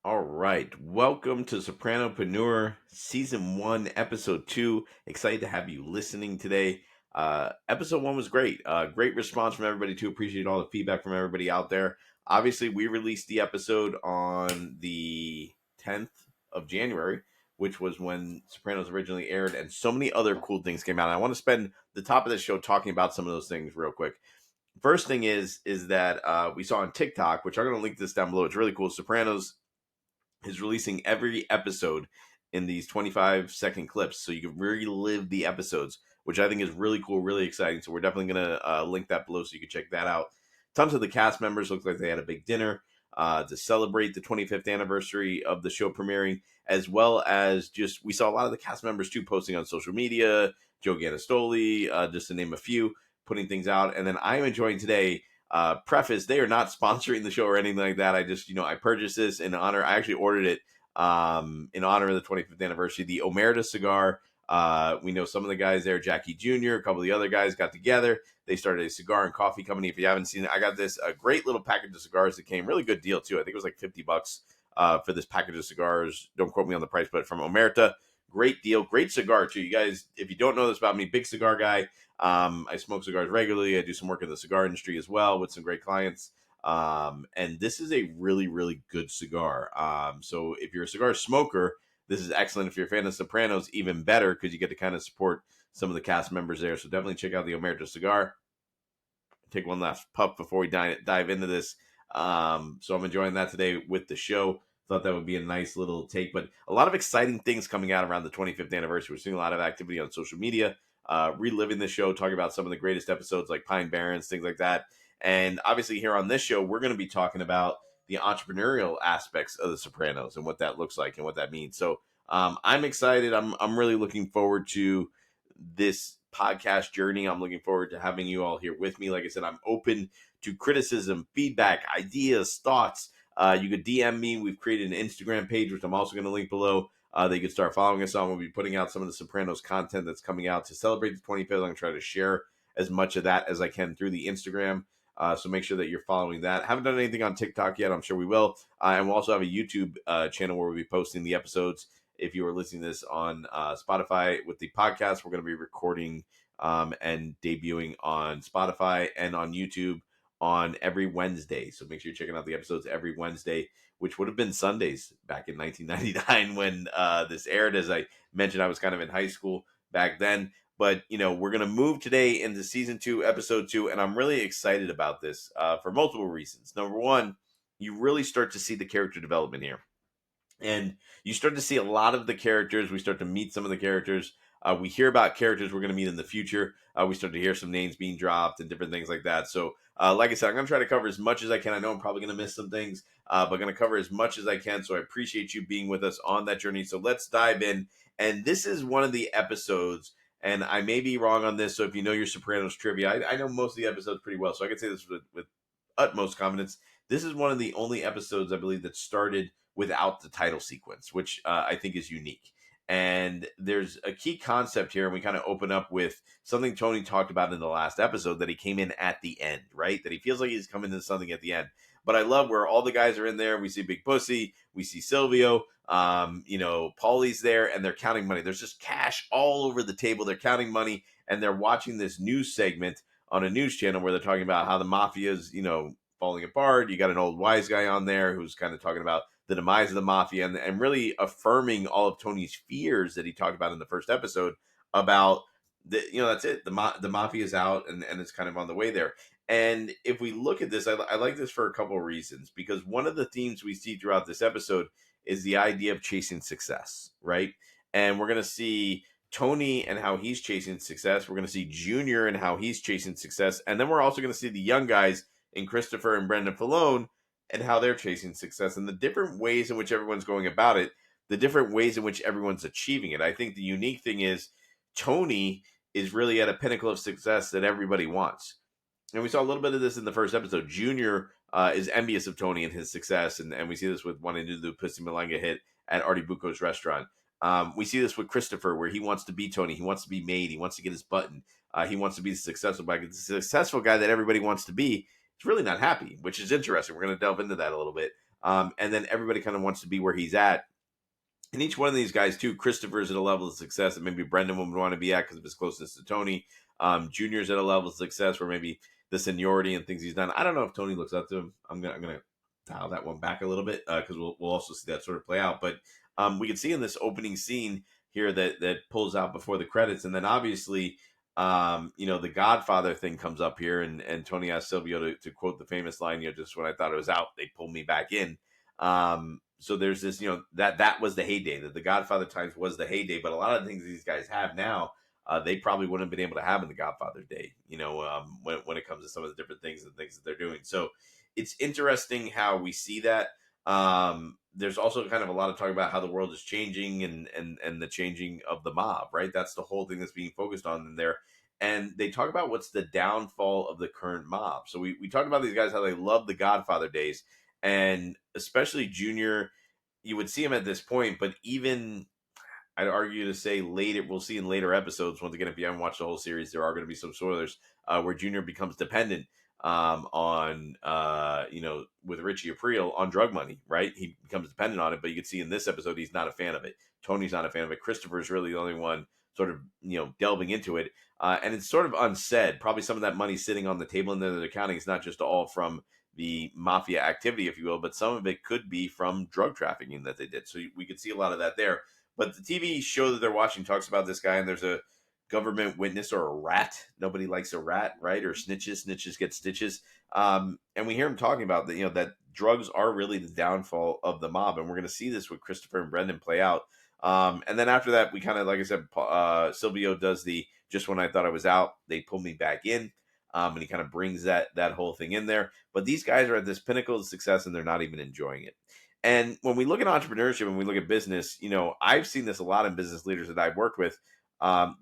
All right. Welcome to Sopranopreneur Season 1, Episode 2. Excited to have you listening today. Episode 1 was great. Great response from everybody, too. Appreciate all the feedback from everybody out there. Obviously, we released the episode on the 10th of January, which was when Sopranos originally aired, and so many other cool things came out. And I want to spend the top of the show talking about some of those things real quick. First thing is that we saw on TikTok, which I'm going to link this down below. It's really cool. Sopranos is releasing every episode in these 25-second clips so you can relive the episodes, which I think is really cool, really exciting. So we're definitely going to link that below so you can check that out. Tons of the cast members look like they had a big dinner to celebrate the 25th anniversary of the show premiering, as well as just we saw a lot of the cast members too posting on social media. Joe Ganastoli, just to name a few, putting things out. And then I'm enjoying today preface, they are not sponsoring the show or anything like that. I just, I purchased this in honor. I actually ordered it in honor of the 25th anniversary. The Omerta cigar. We know some of the guys there, Jackie Jr., a couple of the other guys got together. They started a cigar and coffee company. If you haven't seen it, I got this a great little package of cigars that came. Really good deal, too. I think it was like $50 for this package of cigars. Don't quote me on the price, but from Omerta. Great deal. Great cigar, too. You guys, if you don't know this about me, big cigar guy. I smoke cigars regularly. I do some work in the cigar industry as well with some great clients. And this is a really, really good cigar. So if you're a cigar smoker, this is excellent. If you're a fan of Sopranos, even better because you get to kind of support some of the cast members there. So definitely check out the Omerta cigar. Take one last puff before we dive into this. So I'm enjoying that today with the show. Thought that would be a nice little take, but a lot of exciting things coming out around the 25th anniversary. We're seeing a lot of activity on social media, reliving the show, talking about some of the greatest episodes like Pine Barrens, things like that. And obviously, here on this show, we're going to be talking about the entrepreneurial aspects of The Sopranos and what that looks like and what that means. So I'm excited. I'm really looking forward to this podcast journey. I'm looking forward to having you all here with me. Like I said, I'm open to criticism, feedback, ideas, thoughts. You could DM me. We've created an Instagram page, which I'm also going to link below. That you can start following us on. We'll be putting out some of the Sopranos content that's coming out to celebrate the 25th. I'm going to try to share as much of that as I can through the Instagram. So make sure that you're following that. Haven't done anything on TikTok yet. I'm sure we will. And we'll also have a YouTube channel where we'll be posting the episodes. If you are listening to this on Spotify with the podcast, we're going to be recording and debuting on Spotify and on YouTube on every Wednesday. So make sure you're checking out the episodes every Wednesday, which would have been Sundays back in 1999 when this aired. As I mentioned, I was kind of in high school back then. But, we're going to move today into season 2, episode 2. And I'm really excited about this for multiple reasons. Number one, you really start to see the character development here. And you start to see a lot of the characters. We start to meet some of the characters. We hear about characters we're going to meet in the future. We start to hear some names being dropped and different things like that. So, like I said, I'm going to try to cover as much as I can. I know I'm probably going to miss some things, but going to cover as much as I can. So I appreciate you being with us on that journey. So let's dive in. And this is one of the episodes, and I may be wrong on this. So if you know your Sopranos trivia, I know most of the episodes pretty well. So I can say this with utmost confidence. This is one of the only episodes, I believe, that started without the title sequence, which I think is unique. And there's a key concept here, and we kind of open up with something Tony talked about in the last episode, that he came in at the end, right? That he feels like he's coming into something at the end. But I love where all the guys are in there. We see Big Pussy, we see Silvio, Paulie's there, and they're counting money. There's just cash all over the table. They're counting money, and they're watching this news segment on a news channel where they're talking about how the mafia is, falling apart. You got an old wise guy on there who's kind of talking about the demise of the mafia and really affirming all of Tony's fears that he talked about in the first episode about that's it. The mafia is out and it's kind of on the way there. And if we look at this, I like this for a couple of reasons, because one of the themes we see throughout this episode is the idea of chasing success, right? And we're going to see Tony and how he's chasing success. We're going to see Junior and how he's chasing success. And then we're also going to see the young guys in Christopher and Brendan Falone and how they're chasing success and the different ways in which everyone's going about it, the different ways in which everyone's achieving it. I think the unique thing is Tony is really at a pinnacle of success that everybody wants. And we saw a little bit of this in the first episode. Junior is envious of Tony and his success, and we see this with wanting to do the Pussy Malanga hit at Artie Bucco's restaurant. We see this with Christopher, where he wants to be Tony. He wants to be made. He wants to get his button. He wants to be the successful guy. The successful guy that everybody wants to be is really not happy, which is interesting. We're going to delve into that a little bit. And then everybody kind of wants to be where he's at. And each one of these guys, too, Christopher's at a level of success that maybe Brendan would want to be at because of his closeness to Tony. Junior's at a level of success where maybe the seniority and things he's done. I don't know if Tony looks up to him. I'm gonna dial that one back a little bit because we'll also see that sort of play out. But we can see in this opening scene here that pulls out before the credits, and then obviously, the Godfather thing comes up here, and Tony asks Silvio to quote the famous line, just when I thought it was out, they pulled me back in. So there's this, that was the heyday, that the Godfather times was the heyday, but a lot of the things these guys have now, they probably wouldn't have been able to have in the Godfather day, when it comes to some of the different things and things that they're doing. So it's interesting how we see that. There's also kind of a lot of talk about how the world is changing and the changing of the mob, right? That's the whole thing that's being focused on in there. And they talk about what's the downfall of the current mob. So we talked about these guys, how they love the Godfather days, and especially Junior, you would see him at this point, but even I'd argue to say later, we'll see in later episodes. Once again, if you haven't watched the whole series, there are going to be some spoilers where Junior becomes dependent on, with Richie Aprile on drug money, right? He becomes dependent on it, but you can see in this episode, he's not a fan of it. Tony's not a fan of it. Christopher's really the only one sort of, delving into it. And it's sort of unsaid. Probably some of that money sitting on the table in the accounting is not just all from the mafia activity, if you will, but some of it could be from drug trafficking that they did. So we could see a lot of that there. But the TV show that they're watching talks about this guy, and there's a government witness or a rat. Nobody likes a rat, right? Or snitches. Snitches get stitches. And we hear him talking about that, that drugs are really the downfall of the mob, and we're going to see this with Christopher and Brendan play out. And then after that, we kind of, like I said, Silvio does the just when I thought I was out, they pulled me back in. And he kind of brings that whole thing in there. But these guys are at this pinnacle of success, and they're not even enjoying it. And when we look at entrepreneurship and we look at business, I've seen this a lot in business leaders that I've worked with.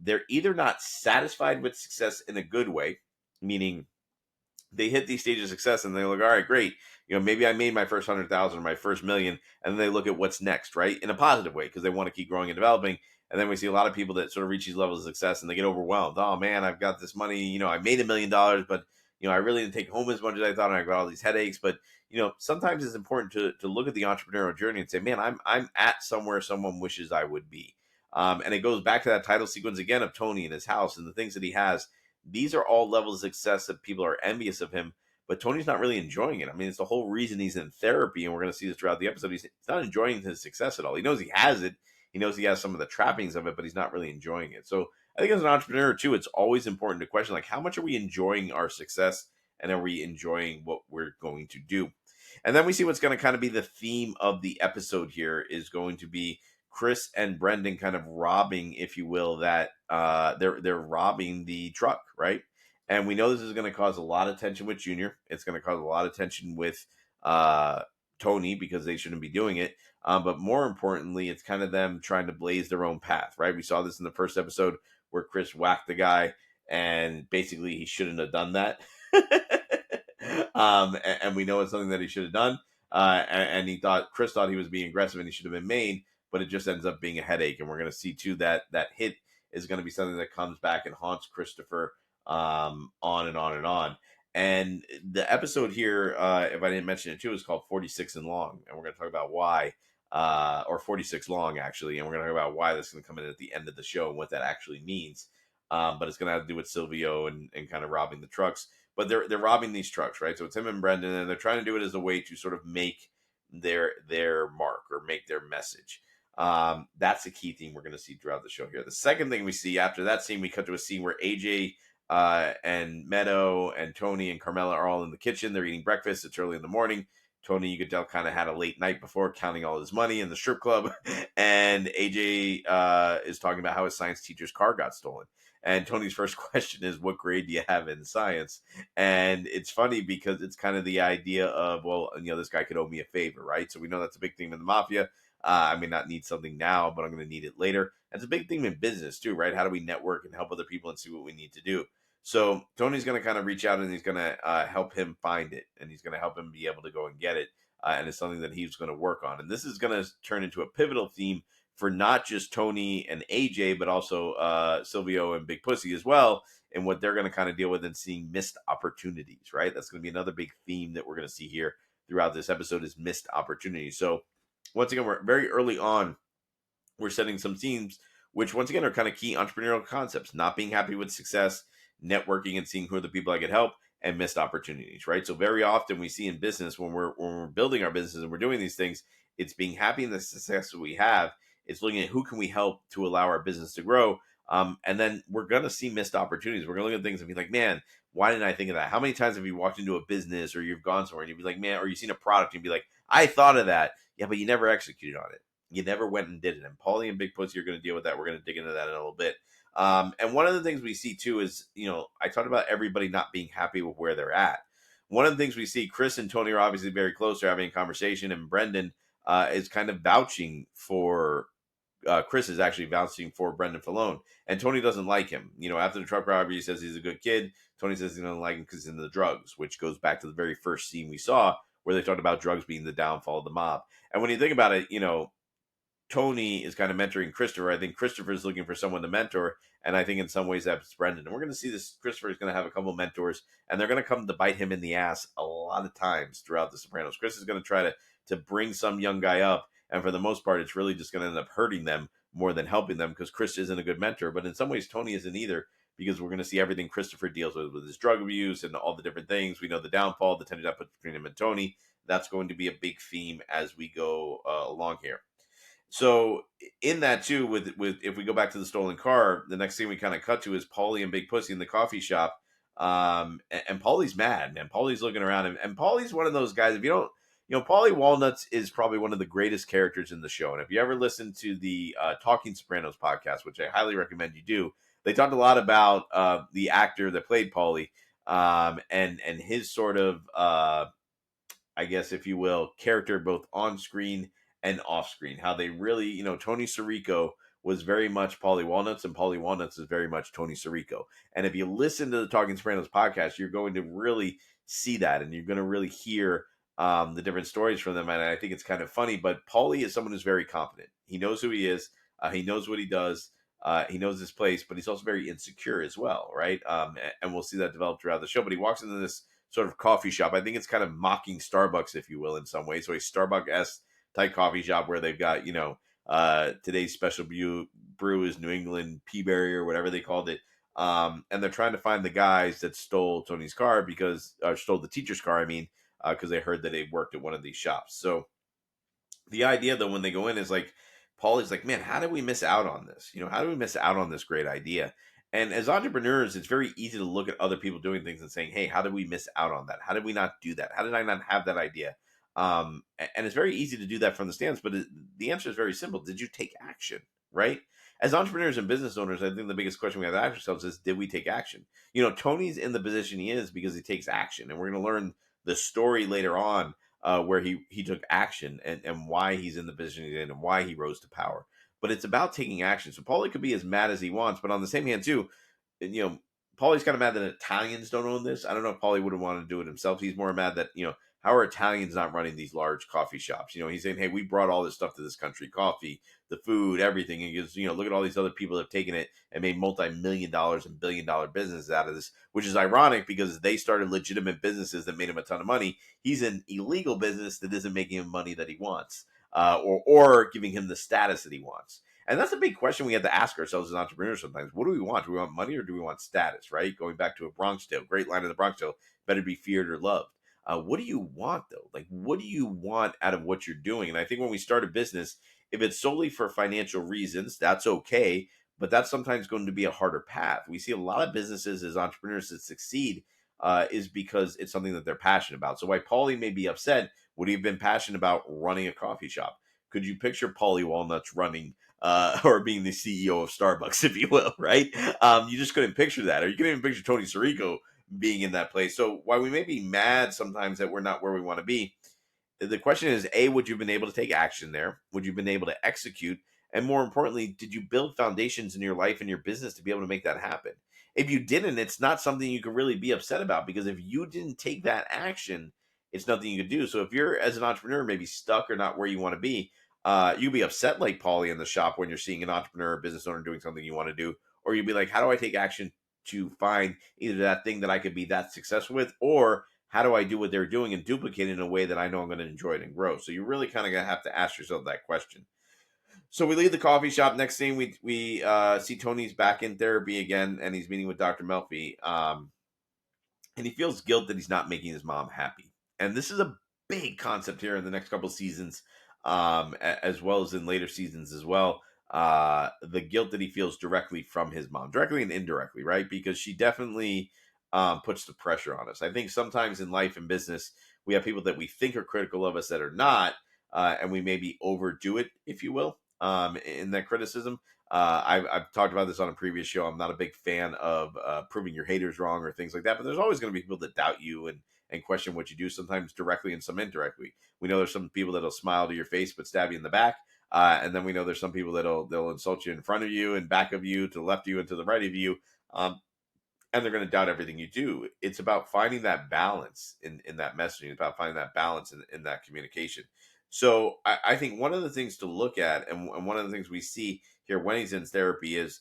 They're either not satisfied with success in a good way, meaning they hit these stages of success and they're like, all right, great. Maybe I made my first 100,000 or my first million, and then they look at what's next, right? In a positive way, because they want to keep growing and developing. And then we see a lot of people that sort of reach these levels of success and they get overwhelmed. Oh man, I've got this money, I made $1 million, but I really didn't take home as much as I thought, and I got all these headaches. But sometimes it's important to look at the entrepreneurial journey and say, man, I'm at somewhere someone wishes I would be. And it goes back to that title sequence again of Tony and his house and the things that he has. These are all levels of success that people are envious of him, but Tony's not really enjoying it. I mean, it's the whole reason he's in therapy, and we're going to see this throughout the episode. He's not enjoying his success at all. He knows he has it. He knows he has some of the trappings of it, but he's not really enjoying it. So I think as an entrepreneur, too, it's always important to question, like, how much are we enjoying our success, and are we enjoying what we're going to do? And then we see what's going to kind of be the theme of the episode here is going to be Chris and Brendan kind of robbing, if you will, that they're robbing the truck, right? And we know this is going to cause a lot of tension with Junior. It's going to cause a lot of tension with Tony because they shouldn't be doing it. But more importantly, it's kind of them trying to blaze their own path, right? We saw this in the first episode where Chris whacked the guy, and basically he shouldn't have done that. And we know it's something that he should have done. And Chris thought he was being aggressive and he should have been made, but it just ends up being a headache. And we're going to see too that hit is going to be something that comes back and haunts Christopher on and on and on. And the episode here, if I didn't mention it too, is called 46 and Long. And we're going to talk about why, or 46 Long actually. And we're going to talk about why this is going to come in at the end of the show and what that actually means. But it's going to have to do with Silvio and kind of robbing the trucks. But they're robbing these trucks, right? So it's him and Brendan, and they're trying to do it as a way to sort of make their mark or make their message. That's a key theme we're going to see throughout the show here. The second thing we see after that scene, we cut to a scene where AJ and Meadow and Tony and Carmela are all in the kitchen. They're eating breakfast. It's early in the morning. Tony, you could tell, kind of had a late night before, counting all his money in the strip club. And AJ is talking about how his science teacher's car got stolen. And Tony's first question is, what grade do you have in science? And it's funny because it's kind of the idea of, well, this guy could owe me a favor, right? So we know that's a big thing in the mafia. I may not need something now, but I'm going to need it later. That's a big thing in business too, right? How do we network and help other people and see what we need to do? So Tony's going to kind of reach out and he's going to help him find it, and he's going to help him be able to go and get it. And it's something that he's going to work on. And this is going to turn into a pivotal theme for not just Tony and AJ, but also Silvio and Big Pussy as well, and what they're going to kind of deal with and seeing missed opportunities, right? That's going to be another big theme that we're going to see here throughout this episode is missed opportunities. So once again, we're very early on, we're setting some themes, which once again are kind of key entrepreneurial concepts: not being happy with success, networking and seeing who are the people I could help, and missed opportunities, right? So very often we see in business, when we're building our business and we're doing these things, it's being happy in the success that we have. It's looking at who can we help to allow our business to grow. And then we're gonna see missed opportunities. We're gonna look at things and be like, man, why didn't I think of that? How many times have you walked into a business or you've gone somewhere and you'd be like, man, or you've seen a product and you'd be like, I thought of that. Yeah, but you never executed on it. You never went and did it. And Paulie and Big Pussy are going to deal with that. We're going to dig into that in a little bit. And one of the things we see too is, I talked about everybody not being happy with where they're at. One of the things we see, Chris and Tony are obviously very close. They're having a conversation, and Brendan is kind of vouching for. Chris is actually vouching for Brendan Falone, and Tony doesn't like him. After the truck robbery, he says he's a good kid. Tony says he doesn't like him because he's into the drugs, which goes back to the very first scene we saw where they talked about drugs being the downfall of the mob. And when you think about it, Tony is kind of mentoring Christopher. I think Christopher is looking for someone to mentor, and I think in some ways that's Brendan. And we're going to see this. Christopher is going to have a couple of mentors, and they're going to come to bite him in the ass a lot of times throughout The Sopranos. Chris is going to try to bring some young guy up, and for the most part, it's really just going to end up hurting them more than helping them because Chris isn't a good mentor. But in some ways, Tony isn't either, because we're going to see everything Christopher deals with his drug abuse and all the different things. We know the downfall, the tension that puts between him and Tony. That's going to be a big theme as we go along here. So in that too, with if we go back to the stolen car, the next thing we kind of cut to is Paulie and Big Pussy in the coffee shop. And Paulie's mad, man. Paulie's looking around him, and Paulie's one of those guys. If you don't, Paulie Walnuts is probably one of the greatest characters in the show. And if you ever listen to the Talking Sopranos podcast, which I highly recommend you do, they talked a lot about the actor that played Paulie, and his sort of I guess, if you will, character both on screen and off screen. How they really, Tony Sirico was very much Paulie Walnuts, and Paulie Walnuts is very much Tony Sirico. And if you listen to the Talking Sopranos podcast, you're going to really see that, and you're going to really hear the different stories from them. And I think it's kind of funny, but Paulie is someone who's very confident. He knows who he is. He knows what he does. He knows his place, but he's also very insecure as well, right? And we'll see that develop throughout the show. But he walks into this sort of coffee shop. I think it's kind of mocking Starbucks, if you will, in some way. So a Starbucks type coffee shop where they've got, today's special brew is New England Peaberry or whatever they called it. And they're trying to find the guys that stole Tony's car stole the teacher's car, because they heard that they worked at one of these shops. So the idea, though, when they go in is like, Paulie's like, man, how did we miss out on this? How do we miss out on this great idea? And as entrepreneurs, it's very easy to look at other people doing things and saying, hey, how did we miss out on that? How did we not do that? How did I not have that idea? And it's very easy to do that from the stance, but the answer is very simple. Did you take action, right? As entrepreneurs and business owners, I think the biggest question we have to ask ourselves is, did we take action? Tony's in the position he is because he takes action. And we're going to learn the story later on where he took action and why he's in the position he's in and why he rose to power. But it's about taking action. So Paulie could be as mad as he wants, but on the same hand too, Paulie's kind of mad that Italians don't own this. I don't know if Paulie would have wanted to do it himself. He's more mad that, how are Italians not running these large coffee shops? He's saying, hey, we brought all this stuff to this country, coffee, the food, everything. And he goes, look at all these other people that have taken it and made multi-million dollars and billion-dollar businesses out of this, which is ironic because they started legitimate businesses that made him a ton of money. He's an illegal business that isn't making him money that he wants, or giving him the status that he wants. And that's a big question we have to ask ourselves as entrepreneurs sometimes. What do we want? Do we want money or do we want status, right? Going back to a Bronx Tale, great line of the Bronx Tale, better be feared or loved. What do you want, though? Like, what do you want out of what you're doing? And I think when we start a business, if it's solely for financial reasons, that's okay. But that's sometimes going to be a harder path. We see a lot of businesses as entrepreneurs that succeed is because it's something that they're passionate about. So why Paulie may be upset, would he have been passionate about running a coffee shop? Could you picture Paulie Walnuts running or being the CEO of Starbucks, if you will, right? You just couldn't picture that. Or you couldn't even picture Tony Sirico being in that place. So while we may be mad sometimes that we're not where we want to be, the question is, A, would you have been able to take action there? Would you have been able to execute? And more importantly, did you build foundations in your life and your business to be able to make that happen? If you didn't, it's not something you could really be upset about, because if you didn't take that action, it's nothing you could do. So if you're, as an entrepreneur, maybe stuck or not where you want to be, you'd be upset like Paulie in the shop when you're seeing an entrepreneur or business owner doing something you want to do, or you'd be like, how do I take action to find either that thing that I could be that successful with, or how do I do what they're doing and duplicate it in a way that I know I'm going to enjoy it and grow? So you really kind of have to ask yourself that question. So we leave the coffee shop. Next thing we see Tony's back in therapy again, and he's meeting with Dr. Melfi. And he feels guilt that he's not making his mom happy. And this is a big concept here in the next couple of seasons, as well as in later seasons as well. The guilt that he feels directly from his mom, directly and indirectly, right? Because she definitely puts the pressure on us. I think sometimes in life and business, we have people that we think are critical of us that are not, and we maybe overdo it, if you will, in that criticism. I've talked about this on a previous show. I'm not a big fan of proving your haters wrong or things like that, but there's always going to be people that doubt you and question what you do, sometimes directly and some indirectly. We know there's some people that'll smile to your face but stab you in the back. And then we know there's some people they'll insult you in front of you and back of you, to the left of you and to the right of you. And they're going to doubt everything you do. It's about finding that balance in that messaging. It's about finding that balance in that communication. So I think one of the things to look at, and one of the things we see here when he's in therapy, is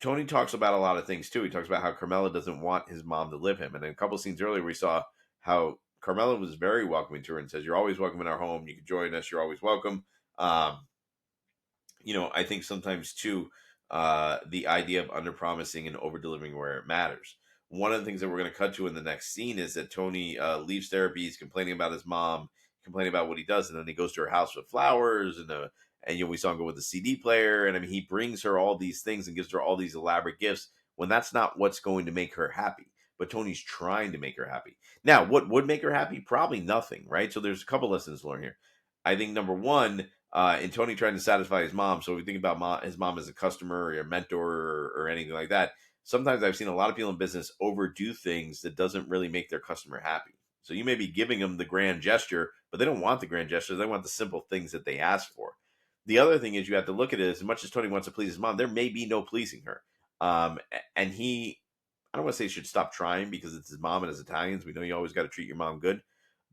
Tony talks about a lot of things too. He talks about how Carmela doesn't want his mom to live him. And in a couple of scenes earlier, we saw how Carmela was very welcoming to her and says, "You're always welcome in our home. You can join us. You're always welcome." Um, I think sometimes too, the idea of under promising and over delivering where it matters. One of the things that we're going to cut to in the next scene is that Tony leaves therapy. He's complaining about his mom, complaining about what he does, and then he goes to her house with flowers and we saw him go with the CD player, and I mean he brings her all these things and gives her all these elaborate gifts when that's not what's going to make her happy. But Tony's trying to make her happy. Now, what would make her happy? Probably nothing, right? So there's a couple lessons to learn here. I think number one, and Tony trying to satisfy his mom. So if we think about his mom as a customer or a mentor or anything like that, sometimes I've seen a lot of people in business overdo things that doesn't really make their customer happy. So you may be giving them the grand gesture, but they don't want the grand gesture. They want the simple things that they ask for. The other thing is you have to look at it, as much as Tony wants to please his mom, there may be no pleasing her. And I don't want to say he should stop trying because it's his mom and as Italians, we know you always got to treat your mom good.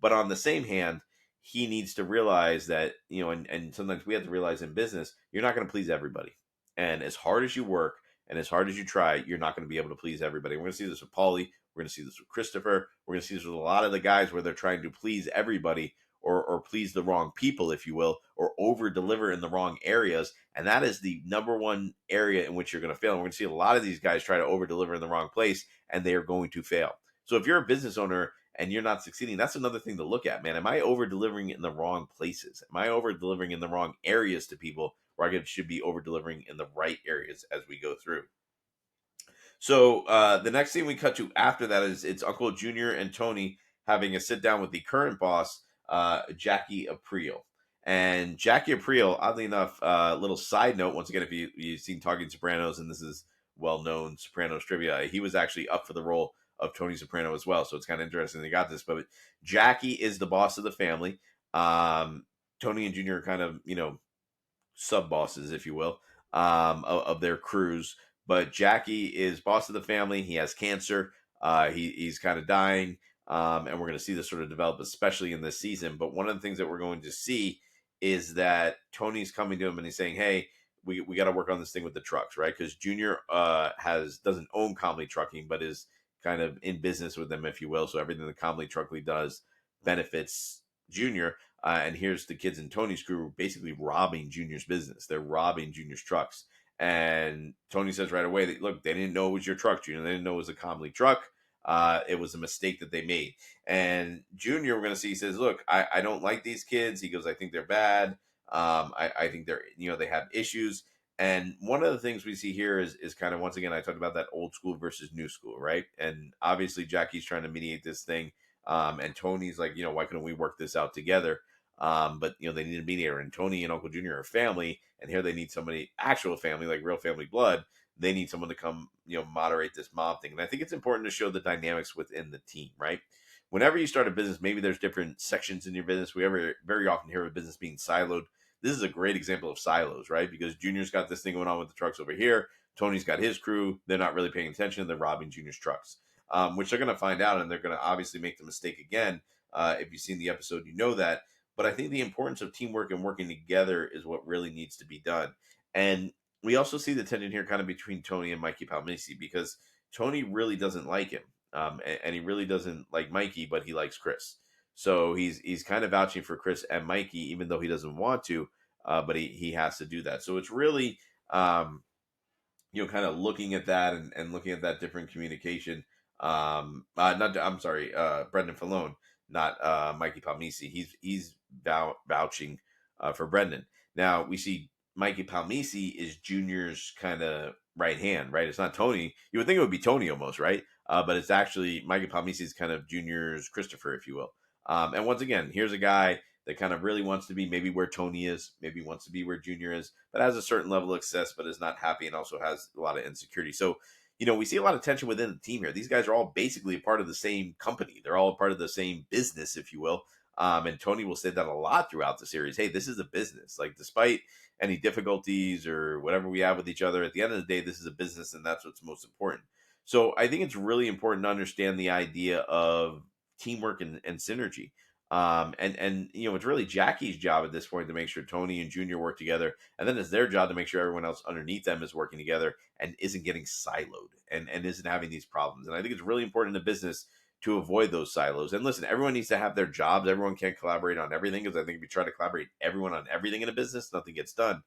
But on the same hand, he needs to realize that, and sometimes we have to realize in business, you're not going to please everybody. And as hard as you work and as hard as you try, you're not going to be able to please everybody. We're going to see this with Paulie. We're going to see this with Christopher. We're going to see this with a lot of the guys where they're trying to please everybody or please the wrong people, if you will, or over deliver in the wrong areas. And that is the number one area in which you're going to fail. And we're going to see a lot of these guys try to over deliver in the wrong place, and they are going to fail. So if you're a business owner and you're not succeeding, that's another thing to look at, man. Am I over delivering in the wrong places? Am I over delivering in the wrong areas to people where I should be over delivering in the right areas as we go through? So the next thing we cut to after that is it's Uncle Junior and Tony having a sit down with the current boss, Jackie Aprile. And Jackie Aprile, oddly enough, little side note, once again, if you've seen Talking Sopranos, and this is well-known Sopranos trivia, he was actually up for the role of Tony Soprano as well. So it's kind of interesting they got this. But Jackie is the boss of the family. Tony and Junior are kind of, sub bosses, if you will, of their crews. But Jackie is boss of the family. He has cancer. He's kind of dying. And we're going to see this sort of develop, especially in this season. But one of the things that we're going to see is that Tony's coming to him and he's saying, "Hey, we got to work on this thing with the trucks, right?" Because Junior doesn't own Comley Trucking, but is kind of in business with them, if you will. So everything that Comley Truckley does benefits Junior. And here's the kids in Tony's crew basically robbing Junior's business. They're robbing Junior's trucks. And Tony says right away that, look, they didn't know it was your truck, Junior. They didn't know it was a Comley truck. It was a mistake that they made. And Junior, we're going to see, he says, look, I don't like these kids. He goes, I think they're bad. I think they're, they have issues. And one of the things we see here is kind of, once again, I talked about that old school versus new school, right? And obviously Jackie's trying to mediate this thing. And Tony's like, why couldn't we work this out together? But they need a mediator, and Tony and Uncle Junior are family, and here they need somebody, actual family, like real family blood. They need someone to come, moderate this mob thing. And I think it's important to show the dynamics within the team, right? Whenever you start a business, maybe there's different sections in your business. We ever very often hear of a business being siloed. This is a great example of silos, right? Because Junior's got this thing going on with the trucks over here. Tony's got his crew. They're not really paying attention. They're robbing Junior's trucks, which they're going to find out, and they're going to obviously make the mistake again. If you've seen the episode, you know that. But I think the importance of teamwork and working together is what really needs to be done. And we also see the tension here kind of between Tony and Mikey Palmisi, because Tony really doesn't like him. and he really doesn't like Mikey, but he likes Chris. So he's kind of vouching for Chris and Mikey, even though he doesn't want to, but he has to do that. So it's really kind of looking at that and looking at that different communication. Not I'm sorry, Brendan Falone, not Mikey Palmisi. He's vouching for Brendan. Now we see Mikey Palmisi is Junior's kind of right hand, right? It's not Tony. You would think it would be Tony almost, right? But it's actually Mikey Palmisi is kind of Junior's Christopher, if you will. And once again, here's a guy that kind of really wants to be maybe where Tony is, maybe wants to be where Junior is, but has a certain level of success, but is not happy and also has a lot of insecurity. So, we see a lot of tension within the team here. These guys are all basically a part of the same company. They're all a part of the same business, if you will. And Tony will say that a lot throughout the series. Hey, this is a business. Like, despite any difficulties or whatever we have with each other, at the end of the day, this is a business, and that's what's most important. So I think it's really important to understand the idea of teamwork and synergy. And it's really Jackie's job at this point to make sure Tony and Junior work together, and then it's their job to make sure everyone else underneath them is working together and isn't getting siloed and isn't having these problems. And I think it's really important in the business to avoid those silos. And listen, everyone needs to have their jobs. Everyone can't collaborate on everything, because I think if we try to collaborate everyone on everything in a business, nothing gets done.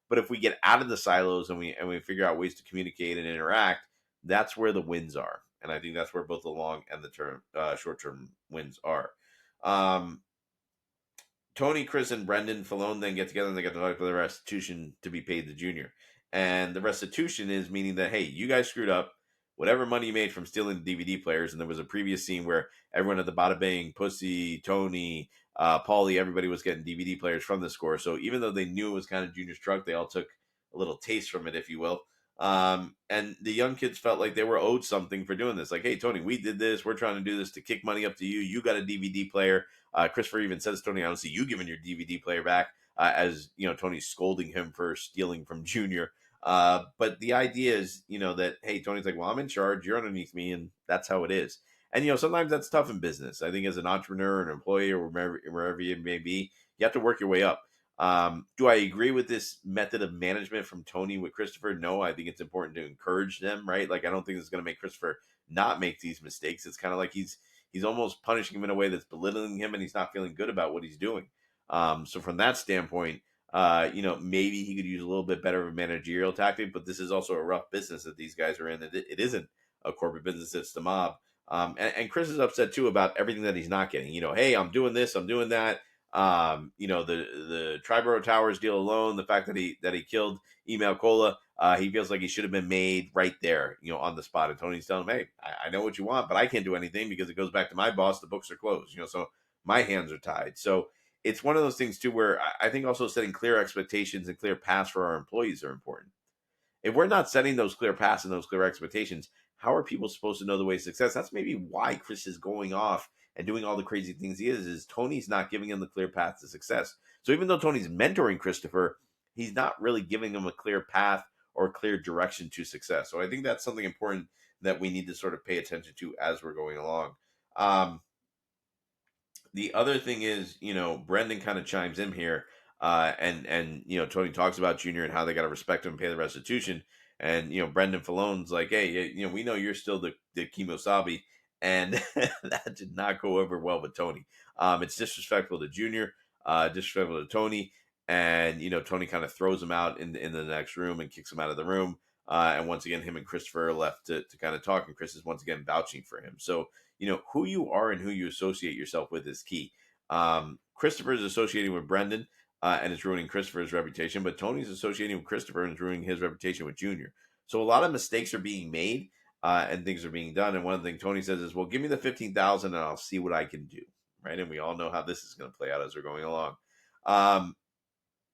But if we get out of the silos and we figure out ways to communicate and interact, that's where the wins are. And I think that's where both the long and the short term wins are. Um, Tony, Chris, and Brendan Falone then get together and they get to talk about the restitution to be paid to Junior. And the restitution is meaning that, hey, you guys screwed up. Whatever money you made from stealing the DVD players, and there was a previous scene where everyone at the Bada Bang, Pussy, Tony, Paulie, everybody was getting DVD players from the score. So even though they knew it was kind of Junior's truck, they all took a little taste from it, if you will. And the young kids felt like they were owed something for doing this. Like, hey, Tony, we did this. We're trying to do this to kick money up to you. You got a DVD player. Christopher even says, Tony, I don't see you giving your DVD player back, as Tony's scolding him for stealing from Junior. But the idea is, that, hey, Tony's like, well, I'm in charge. You're underneath me, and that's how it is. And sometimes that's tough in business. I think as an entrepreneur, an employee, or wherever you may be, you have to work your way up. Do I agree with this method of management from Tony with Christopher? No, I think it's important to encourage them, right? Like, I don't think it's going to make Christopher not make these mistakes. It's kind of like he's almost punishing him in a way that's belittling him, and he's not feeling good about what he's doing. So from that standpoint, maybe he could use a little bit better of a managerial tactic, but this is also a rough business that these guys are in. It isn't a corporate business, it's the mob. And Chris is upset too about everything that he's not getting. Hey, I'm doing this, I'm doing that. The Triborough Towers deal alone, the fact that he killed Email Cola, he feels like he should have been made right there, on the spot. And Tony's telling him, hey, I know what you want, but I can't do anything because it goes back to my boss. The books are closed, so my hands are tied. So it's one of those things too, where I think also setting clear expectations and clear paths for our employees are important. If we're not setting those clear paths and those clear expectations, how are people supposed to know the way to success? That's maybe why Chris is going off and doing all the crazy things he is Tony's not giving him the clear path to success. So even though Tony's mentoring Christopher, he's not really giving him a clear path or a clear direction to success. So I think that's something important that we need to sort of pay attention to as we're going along. The other thing is, Brendan kind of chimes in here, and Tony talks about Junior and how they got to respect him and pay the restitution. And Brendan Falone's like, hey, we know you're still the Kimosabi, and that did not go over well with Tony. It's disrespectful to Junior, disrespectful to Tony, and Tony kind of throws him out in the next room and kicks him out of the room. And once again, him and Christopher are left to kind of talk, and Chris is once again vouching for him. So who you are and who you associate yourself with is key. Christopher is associating with Brendan, and it's ruining Christopher's reputation, but Tony's associating with Christopher and it's ruining his reputation with Junior. So a lot of mistakes are being made, and things are being done. And one thing Tony says is, well, give me the 15,000 and I'll see what I can do. Right. And we all know how this is going to play out as we're going along.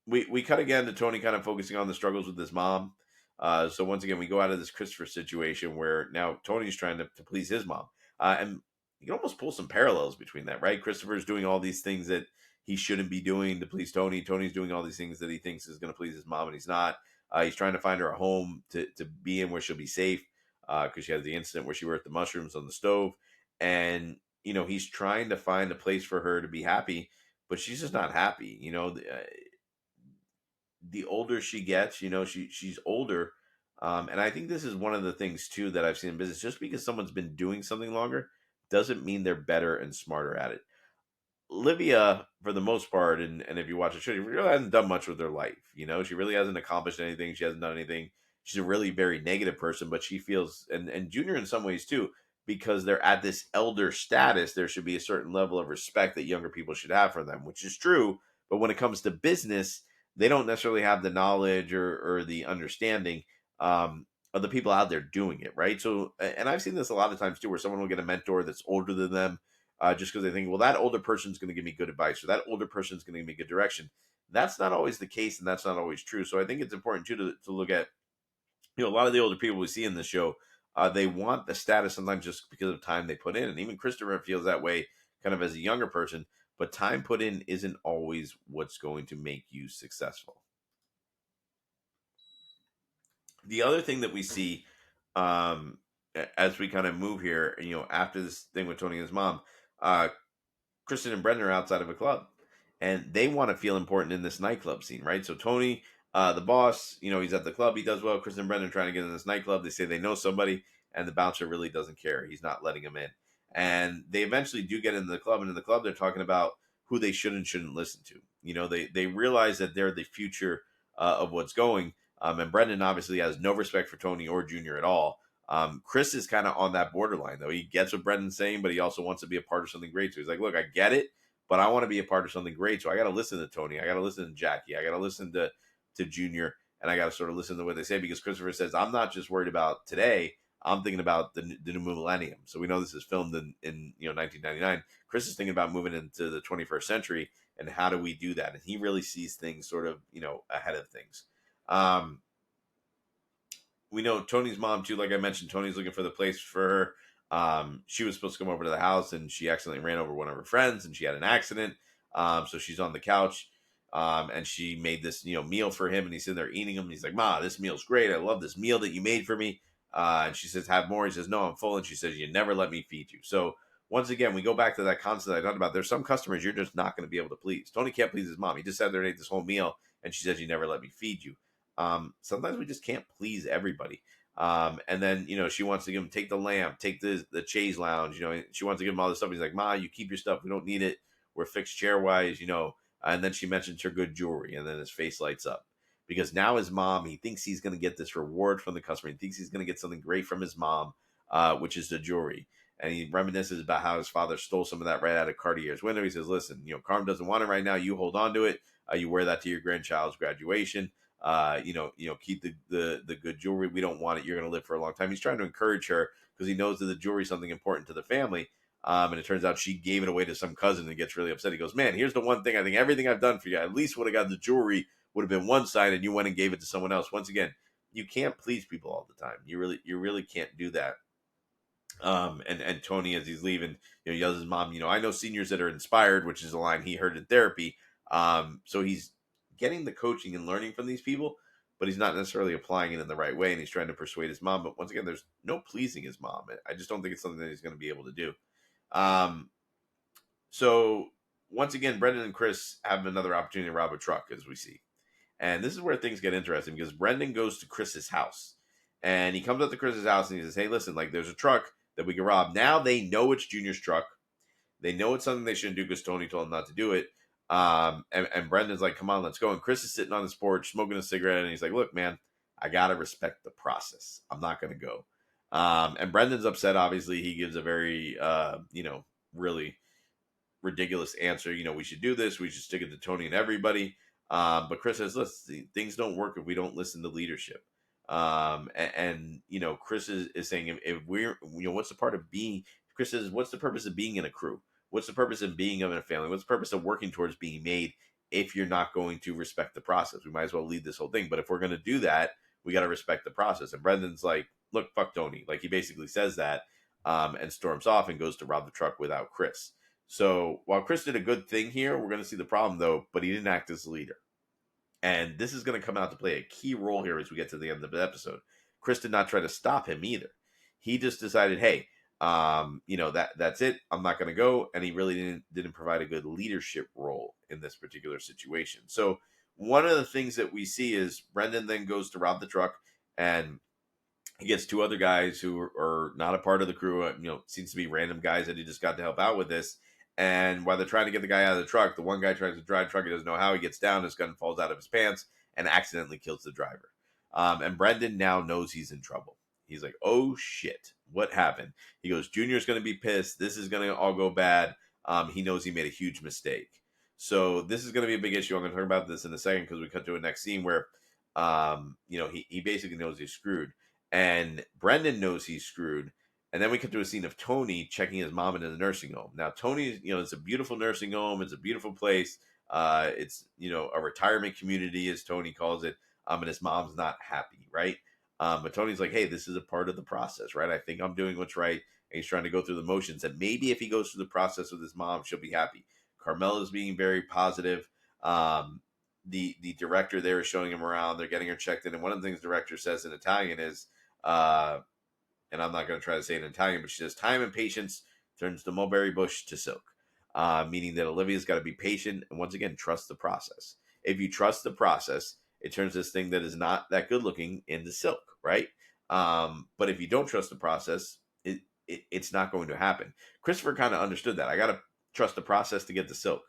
We cut again to Tony kind of focusing on the struggles with his mom. So once again, we go out of this Christopher situation where now Tony's trying to please his mom. And you can almost pull some parallels between that, right? Christopher's doing all these things that he shouldn't be doing to please Tony. Tony's doing all these things that he thinks is going to please his mom, and he's not. He's trying to find her a home to be in where she'll be safe, because she had the incident where she worked the mushrooms on the stove. And, he's trying to find a place for her to be happy, but she's just not happy. The older she gets, she's older. And I think this is one of the things too that I've seen in business. Just because someone's been doing something longer doesn't mean they're better and smarter at it. Livia, for the most part, and if you watch the show, she really hasn't done much with her life. She really hasn't accomplished anything. She hasn't done anything. She's a really very negative person, but she feels, and Junior in some ways too, because they're at this elder status, there should be a certain level of respect that younger people should have for them, which is true. But when it comes to business, they don't necessarily have the knowledge or the understanding of the people out there doing it, right? So, and I've seen this a lot of times too, where someone will get a mentor that's older than them just because they think, well, that older person's going to give me good advice or that older person's going to give me good direction. That's not always the case, and that's not always true. So I think it's important too to look at, a lot of the older people we see in the show. They want the status sometimes just because of time they put in, and even Christopher feels that way, kind of as a younger person. But time put in isn't always what's going to make you successful. The other thing that we see, um, as we kind of move here, after this thing with Tony and his mom, uh, Kristen and Brendan are outside of a club, and they want to feel important in this nightclub scene, right? So Tony, the boss, he's at the club, he does well. Kristen and Brendan are trying to get in this nightclub. They say they know somebody, and the bouncer really doesn't care. He's not letting them in, and they eventually do get into the club. And in the club, they're talking about who they should and shouldn't listen to. They realize that they're the future of what's going. And Brendan obviously has no respect for Tony or Junior at all. Chris is kind of on that borderline, though. He gets what Brendan's saying, but he also wants to be a part of something great. So he's like, look, I get it, but I want to be a part of something great. So I got to listen to Tony. I got to listen to Jackie. I got to listen to Junior, and I got to sort of listen to what they say, because Christopher says, I'm not just worried about today. I'm thinking about the new millennium. So we know this is filmed in 1999. Chris is thinking about moving into the 21st century, and how do we do that? And he really sees things sort of ahead of things. We know Tony's mom too. Like I mentioned, Tony's looking for the place for her. She was supposed to come over to the house, and she accidentally ran over one of her friends, and she had an accident. So she's on the couch, and she made this meal for him, and he's in there eating them. And he's like, "Ma, this meal's great. I love this meal that you made for me." And she says, "Have more." He says, "No, I'm full." And she says, "You never let me feed you." So once again, we go back to that concept I talked about. There's some customers you're just not going to be able to please. Tony can't please his mom. He just sat there and ate this whole meal, and she says, "You never let me feed you." Sometimes we just can't please everybody. And then she wants to give him, take the lamp, take the chaise lounge. She wants to give him all this stuff. He's like, "Ma, you keep your stuff. We don't need it. We're fixed chair wise." And then she mentions her good jewelry, and then his face lights up, because now his mom, he thinks he's going to get this reward from the customer. He thinks he's going to get something great from his mom, which is the jewelry. And he reminisces about how his father stole some of that right out of Cartier's window. He says, "Listen, Carm doesn't want it right now. You hold on to it. You wear that to your grandchild's graduation. Keep the good jewelry. We don't want it. You're going to live for a long time." He's trying to encourage her because he knows that the jewelry is something important to the family. And it turns out she gave it away to some cousin and gets really upset. He goes, "Man, here's the one thing. I think everything I've done for you, at least would have got the jewelry, would have been one side, and you went and gave it to someone else." Once again, you can't please people all the time. You really can't do that. And Tony, as he's leaving, yells at his mom, "I know seniors that are inspired," which is a line he heard in therapy. So he's getting the coaching and learning from these people, but he's not necessarily applying it in the right way, and he's trying to persuade his mom. But once again, there's no pleasing his mom. I just don't think it's something that he's going to be able to do. Um, so once again, Brendan and Chris have another opportunity to rob a truck, as we see. And this is where things get interesting, because Brendan goes to Chris's house, and he comes up to Chris's house and he says, "Hey, listen, like, there's a truck that we can rob." Now they know it's Junior's truck. They know it's something they shouldn't do because Tony told them not to do it. And Brendan's like, "Come on, let's go." And Chris is sitting on his porch smoking a cigarette, and he's like, "Look, man, I gotta respect the process. I'm not gonna go." And Brendan's upset. Obviously, he gives a very, really ridiculous answer. We should do this. We should stick it to Tony and everybody. But Chris says, "Listen, things don't work if we don't listen to leadership." Chris is saying, if we're, what's the part of being, Chris says, what's the purpose of being in a crew? What's the purpose of being in a family? What's the purpose of working towards being made if you're not going to respect the process? We might as well lead this whole thing. But if we're going to do that, we got to respect the process. And Brendan's like, "Look, fuck Tony." Like, he basically says that, and storms off and goes to rob the truck without Chris. So while Chris did a good thing here, we're going to see the problem, though, but he didn't act as a leader. And this is going to come out to play a key role here as we get to the end of the episode. Chris did not try to stop him either. He just decided, hey, that's it. I'm not going to go. And he really didn't provide a good leadership role in this particular situation. So one of the things that we see is Brendan then goes to rob the truck, and He gets two other guys who are not a part of the crew. Seems to be random guys that he just got to help out with this. And while they're trying to get the guy out of the truck, the one guy tries to drive the truck. He doesn't know how. He gets down. His gun falls out of his pants and accidentally kills the driver. And Brendan now knows he's in trouble. He's like, "Oh shit, what happened?" He goes, "Junior's going to be pissed. This is going to all go bad." He knows he made a huge mistake. So this is going to be a big issue. I'm going to talk about this in a second because we cut to a next scene where, he basically knows he's screwed. And Brendan knows he's screwed. And then we come to a scene of Tony checking his mom into the nursing home. Now, Tony, it's a beautiful nursing home. It's a beautiful place. It's, a retirement community, as Tony calls it. And his mom's not happy, right? But Tony's like, hey, this is a part of the process, right? I think I'm doing what's right. And he's trying to go through the motions. And maybe if he goes through the process with his mom, she'll be happy. Carmela's being very positive. The director there is showing him around. They're getting her checked in. And one of the things the director says in Italian is, and I'm not going to try to say it in Italian, but she says, time and patience turns the mulberry bush to silk, meaning that Olivia's got to be patient and, once again, trust the process. If you trust the process, it turns this thing that is not that good looking into silk, right? But if you don't trust the process, it's not going to happen. Christopher kind of understood that. I got to trust the process to get the silk.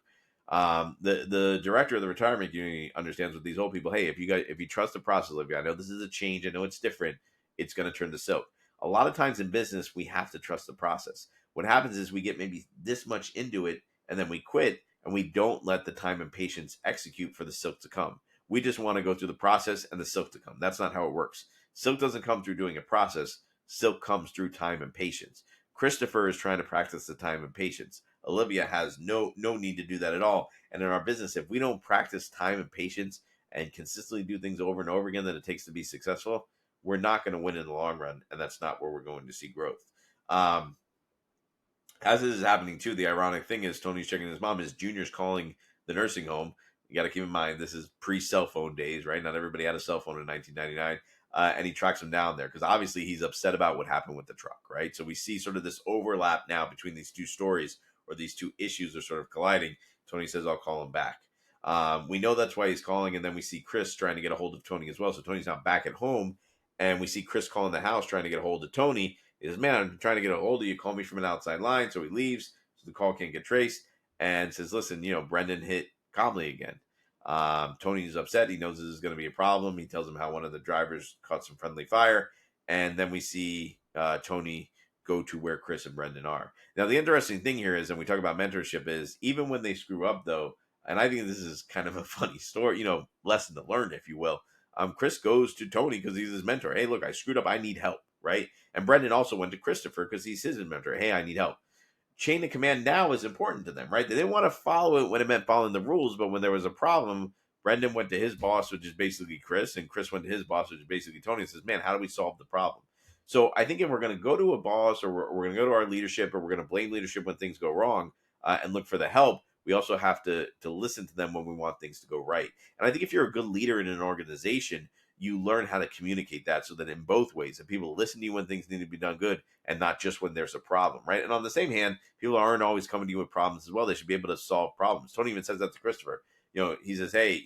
The director of the retirement community understands with these old people. Hey, if you trust the process, Olivia, I know this is a change. I know it's different. It's going to turn to silk. A lot of times in business, we have to trust the process. What happens is we get maybe this much into it and then we quit and we don't let the time and patience execute for the silk to come. We just want to go through the process and the silk to come. That's not how it works. Silk doesn't come through doing a process. Silk comes through time and patience. Christopher is trying to practice the time and patience. Olivia has no need to do that at all. And in our business, if we don't practice time and patience and consistently do things over and over again that it takes to be successful, we're not going to win in the long run, and that's not where we're going to see growth. As this is happening too, the ironic thing is Tony's checking his mom. His Junior's calling the nursing home. You got to keep in mind this is pre-cell phone days, right? Not everybody had a cell phone in 1999. And he tracks him down there because obviously he's upset about what happened with the truck, right? So we see sort of this overlap now between these two stories, or these two issues are sort of colliding. Tony says, I'll call him back. We know that's why he's calling, and then we see Chris trying to get a hold of Tony as well. So Tony's not back at home, and we see Chris calling the house trying to get a hold of Tony. He says, man, I'm trying to get a hold of you. Call me from an outside line. So he leaves, so the call can't get traced, and says, listen, Brendan hit calmly again. Tony's upset. He knows this is going to be a problem. He tells him how one of the drivers caught some friendly fire. And then we see Tony go to where Chris and Brendan are. Now, the interesting thing here is, and we talk about mentorship, is even when they screw up, though, and I think this is kind of a funny story, lesson to learn, if you will. Chris goes to Tony because he's his mentor. Hey, look, I screwed up. I need help, right? And Brendan also went to Christopher because he's his mentor. Hey, I need help. Chain of command now is important to them, right? They didn't want to follow it when it meant following the rules, but when there was a problem, Brendan went to his boss, which is basically Chris, and Chris went to his boss, which is basically Tony, and says, man, how do we solve the problem? So I think if we're going to go to a boss, or we're going to go to our leadership, or we're going to blame leadership when things go wrong, and look for the help, we also have to listen to them when we want things to go right. And I think if you're a good leader in an organization, you learn how to communicate that so that in both ways, that people listen to you when things need to be done good and not just when there's a problem, right? And on the same hand, people aren't always coming to you with problems as well. They should be able to solve problems. Tony even says that to Christopher. He says, hey,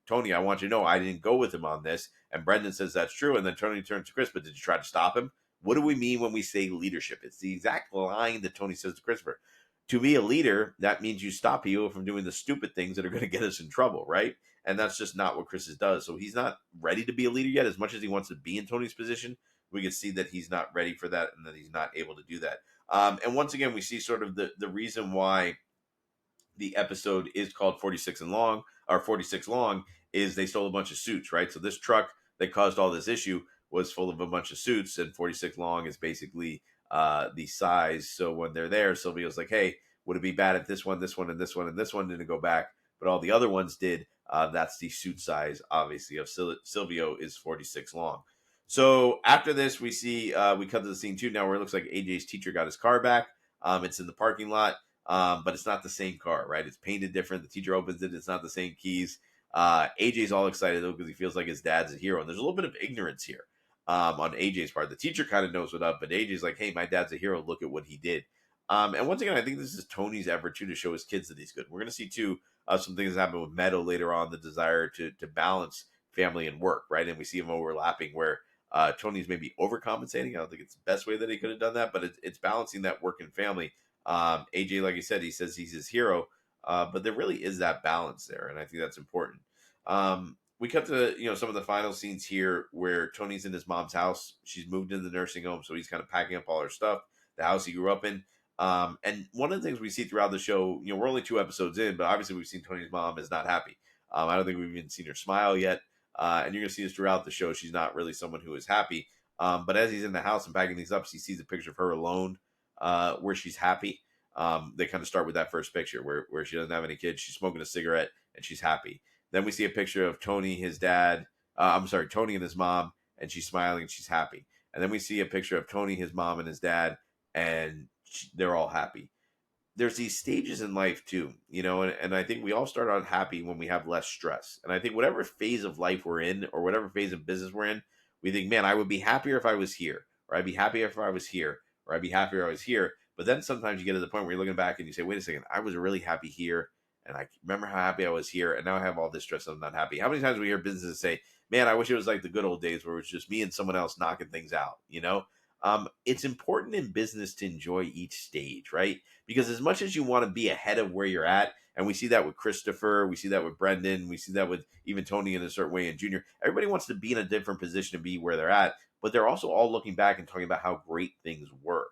Tony, I want you to know I didn't go with him on this. And Brendan says that's true. And then Tony turns to Chris, but did you try to stop him? What do we mean when we say leadership? It's the exact line that Tony says to Christopher. To be a leader, that means you stop people from doing the stupid things that are going to get us in trouble, right? And that's just not what Chris does. So he's not ready to be a leader yet. As much as he wants to be in Tony's position, we can see that he's not ready for that and that he's not able to do that. And once again, we see sort of the reason why the episode is called 46 and long, or 46 long, is they stole a bunch of suits, right? So this truck that caused all this issue was full of a bunch of suits, and 46 long is basically the size. So when they're there, Silvio's like, hey, would it be bad if this one, and this one, and this one didn't go back, but all the other ones did? That's the suit size, obviously, of Silvio is 46 long. So after this, we see, we cut to the scene 2 now where it looks like AJ's teacher got his car back. It's in the parking lot, but it's not the same car, right? It's painted different. The teacher opens it. It's not the same keys. AJ's all excited, though, because he feels like his dad's a hero. And there's a little bit of ignorance here on AJ's part. The teacher kind of knows what up, but AJ's like, hey, my dad's a hero. Look at what he did. And once again, I think this is Tony's effort, too, to show his kids that he's good. We're going to see, too, some things happen with Meadow later on, the desire to balance family and work, right? And we see him overlapping where Tony's maybe overcompensating. I don't think it's the best way that he could have done that, but it's balancing that work and family. AJ, like you said, he says he's his hero, but there really is that balance there, and I think that's important. We cut to some of the final scenes here where Tony's in his mom's house. She's moved into the nursing home, so he's kind of packing up all her stuff, the house he grew up in. And one of the things we see throughout the show, we're only 2 episodes in, but obviously we've seen Tony's mom is not happy. I don't think we've even seen her smile yet. And you're going to see this throughout the show. She's not really someone who is happy. But as he's in the house and packing these up, he sees a picture of her alone where she's happy. They kind of start with that first picture where she doesn't have any kids. She's smoking a cigarette and she's happy. Then we see a picture of Tony, his dad. Tony and his mom, and she's smiling and she's happy. And then we see a picture of Tony, his mom, and his dad, and they're all happy. There's these stages in life too, and I think we all start out happy when we have less stress. And I think whatever phase of life we're in or whatever phase of business we're in, we think, man, I would be happier if I was here, or I'd be happier if I was here, or I'd be happier if I was here. But then sometimes you get to the point where you're looking back and you say, wait a second, I was really happy here. And I remember how happy I was here. And now I have all this stress and I'm not happy. How many times we hear businesses say, man, I wish it was like the good old days where it was just me and someone else knocking things out, It's important in business to enjoy each stage, right? Because as much as you want to be ahead of where you're at, and we see that with Christopher, we see that with Brendan, we see that with even Tony in a certain way and Junior, everybody wants to be in a different position to be where they're at, but they're also all looking back and talking about how great things were.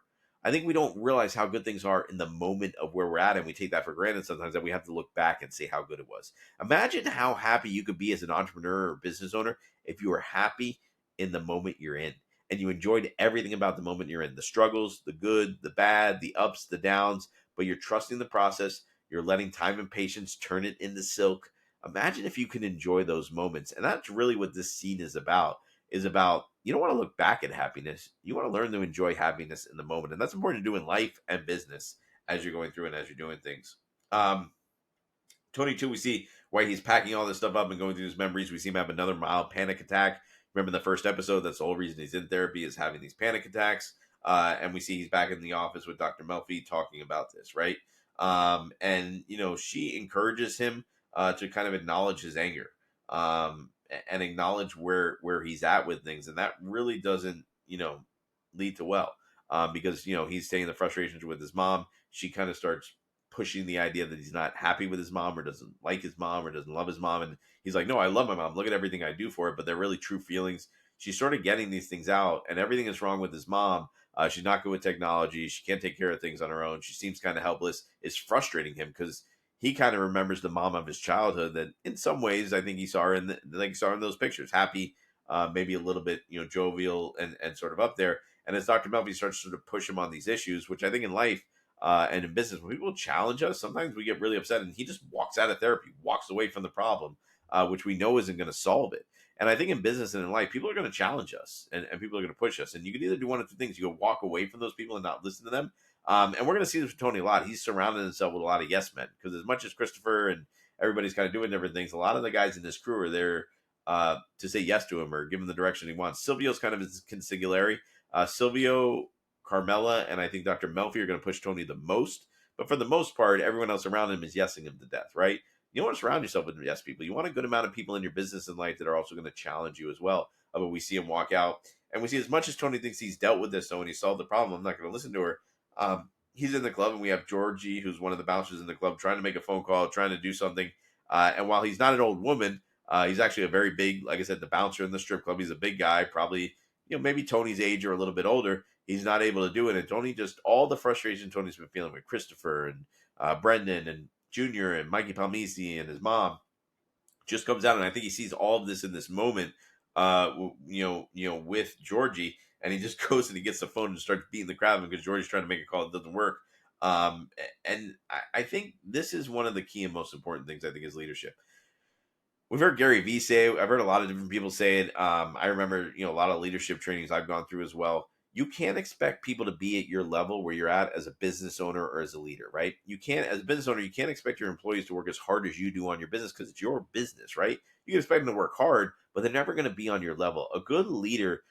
I think we don't realize how good things are in the moment of where we're at, and we take that for granted sometimes, that we have to look back and say how good it was. Imagine how happy you could be as an entrepreneur or business owner if you were happy in the moment you're in and you enjoyed everything about the moment you're in, the struggles, the good, the bad, the ups, the downs, but you're trusting the process. You're letting time and patience turn it into silk. Imagine if you can enjoy those moments. And that's really what this scene is about, you don't want to look back at happiness. You want to learn to enjoy happiness in the moment. And that's important to do in life and business as you're going through and as you're doing things. Tony, too, we see why he's packing all this stuff up and going through his memories. We see him have another mild panic attack. Remember in the first episode, that's the whole reason he's in therapy, is having these panic attacks. And we see he's back in the office with Dr. Melfi talking about this, right? And she encourages him to kind of acknowledge his anger and acknowledge where he's at with things. And that really doesn't, lead to well because, he's saying the frustrations with his mom. She kind of starts pushing the idea that he's not happy with his mom or doesn't like his mom or doesn't love his mom. And he's like, no, I love my mom. Look at everything I do for her. But they're really true feelings. She's sort of getting these things out and everything is wrong with his mom. She's not good with technology. She can't take care of things on her own. She seems kind of helpless. It's frustrating him because he kind of remembers the mom of his childhood that in some ways I think he saw her like he saw her in those pictures, happy, maybe a little bit, jovial and sort of up there. And as Dr. Melfi starts to sort of push him on these issues, which I think in life, and in business, when people challenge us, sometimes we get really upset and he just walks out of therapy, walks away from the problem, which we know isn't going to solve it. And I think in business and in life, people are going to challenge us and people are going to push us. And you can either do one of two things. You can walk away from those people and not listen to them. And we're going to see this with Tony a lot. He's surrounded himself with a lot of yes men because as much as Christopher and everybody's kind of doing different things, a lot of the guys in this crew are there to say yes to him or give him the direction he wants. Silvio's kind of his consigliere. Silvio, Carmela, and I think Dr. Melfi are going to push Tony the most. But for the most part, everyone else around him is yesing him to death, right? You don't want to surround yourself with yes people. You want a good amount of people in your business and life that are also going to challenge you as well. But we see him walk out. And we see as much as Tony thinks he's dealt with this, so when he solved the problem, I'm not going to listen to her. He's in the club, and we have Georgie, who's one of the bouncers in the club, trying to make a phone call, trying to do something. And while he's not an old woman, he's actually a very big, like I said, the bouncer in the strip club. He's a big guy, probably, maybe Tony's age or a little bit older. He's not able to do it. And Tony just, all the frustration Tony's been feeling with Christopher and Brendan and Junior and Mikey Palmisi and his mom just comes out. And I think he sees all of this in this moment, with Georgie. And he just goes and he gets the phone and starts beating the crowd because Georgie's trying to make a call. It doesn't work. And I think this is one of the key and most important things, I think, is leadership. We've heard Gary Vee say it. I've heard a lot of different people say it. I remember, a lot of leadership trainings I've gone through as well. You can't expect people to be at your level where you're at as a business owner or as a leader, right? You can't, as a business owner, you can't expect your employees to work as hard as you do on your business because it's your business, right? You can expect them to work hard, but they're never going to be on your level. A good leader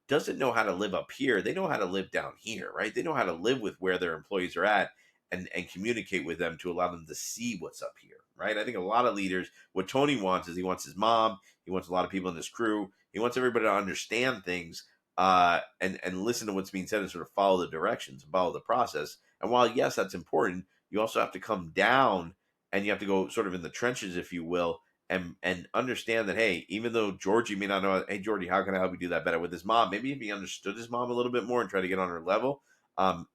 doesn't know how to live up here. They know how to live down here, right? They know how to live with where their employees are at and communicate with them to allow them to see what's up here, right? I think a lot of leaders, what Tony wants is he wants his mom, he wants a lot of people in his crew, He wants everybody to understand things and listen to what's being said and sort of follow the directions, follow the process. And while yes, that's important, you also have to come down and you have to go sort of in the trenches, if you will, and understand that, hey, even though Georgie may not know, hey Georgie, how can I help you do that better with his mom? Maybe if he understood his mom a little bit more and tried to get on her level,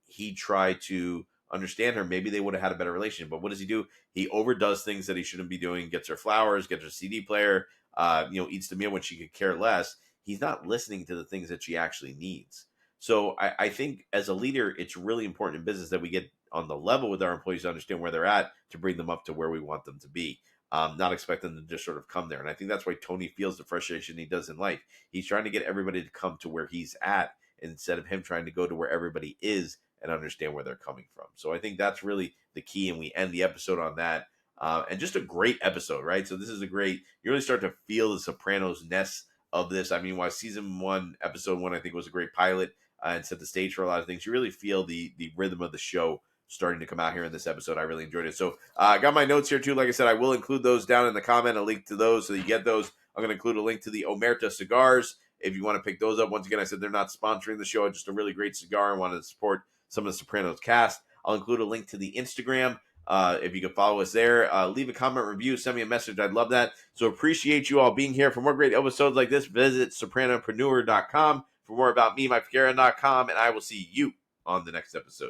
he tried to understand her. Maybe they would have had a better relationship. But what does he do? He overdoes things that he shouldn't be doing. Gets her flowers, gets her CD player. Eats the meal when she could care less. He's not listening to the things that she actually needs. So I think as a leader, it's really important in business that we get on the level with our employees to understand where they're at to bring them up to where we want them to be. Not expect them to just sort of come there. And I think that's why Tony feels the frustration he does in life. He's trying to get everybody to come to where he's at instead of him trying to go to where everybody is and understand where they're coming from. So I think that's really the key. And we end the episode on that. And just a great episode, right? So this is a great, you really start to feel the Sopranos ness of this. I mean, while season 1, episode 1, I think was a great pilot and set the stage for a lot of things, you really feel the rhythm of the show starting to come out here in this episode. I really enjoyed it. So I got my notes here too. Like I said, I will include those down in the comment, a link to those so you get those. I'm going to include a link to the Omerta cigars if you want to pick those up. Once again, I said they're not sponsoring the show. It's just a really great cigar. I wanted to support some of the Sopranos cast. I'll include a link to the Instagram. If you can follow us there, leave a comment, review, send me a message. I'd love that. So appreciate you all being here. For more great episodes like this, visit Sopranopreneur.com. For more about me, MikeIsMS.com, and I will see you on the next episode.